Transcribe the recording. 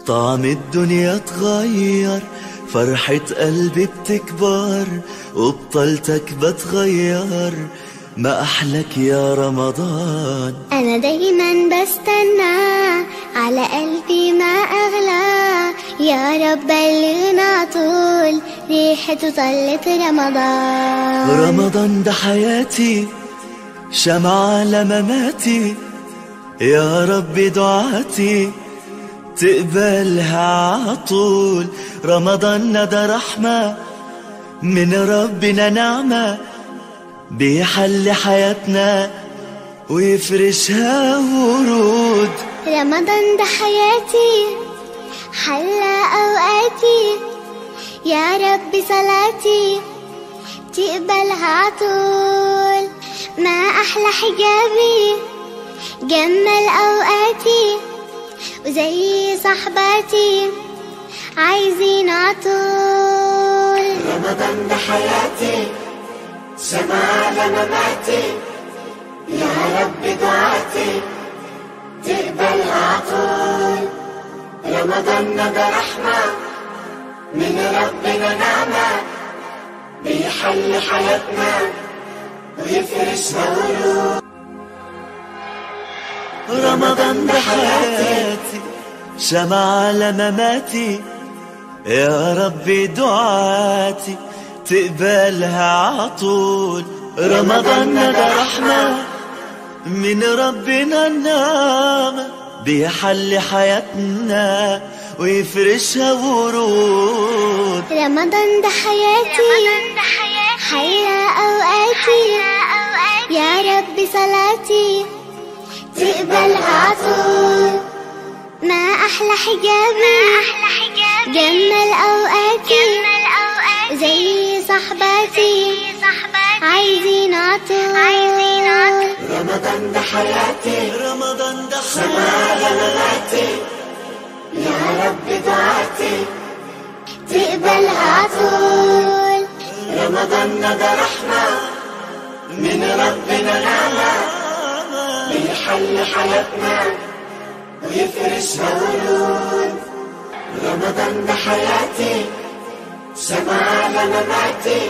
طعم الدنيا اتغير، فرحة قلبي بتكبر، وبطلتك بتغير، ما أحلك يا رمضان. أنا دايما بستنى، على قلبي ما أغلى، يا رب بلغنا طول ريحته طلت رمضان. رمضان ده حياتي، شمعة لمماتي، يا رب دعاتي تقبلها عطول. رمضان ده رحمة من ربنا، نعمة بيحل حياتنا ويفرشها ورود. رمضان ده حياتي، حلى أوقاتي، يا رب صلاتي تقبلها عطول. ما أحلى حجابي جمل أوقاتي، وزي صحباتي عايزين عطول. رمضان ده حياتي، شمعة لمماتي، يا رب دعاتي تقبلها عطول. رمضان ده رحمة من ربنا، نعمة بيحل حياتنا ويفرشها ورود. رمضان ده حياتي، شمعة لمماتي، يا ربي دعاتي تقبلها عطول. رمضان ده رحمة من ربنا، النعمة بيحل حياتنا ويفرشها ورود. رمضان ده حياتي، حيا أوقاتي، يا رب صلاتي تقبلها عطول. ما أحلى حجابي جمل أوقاتي، زي صحباتي عايزين عطول. رمضان ده حياتي، رمضان ده شمعة لمماتي، يا رب دعاتي تقبلها عطول. رمضان ده رحمة من ربنا، نعمة بيحل حياتنا ويفرشها ورود. رمضان ده حياتي، شمعة لمماتي.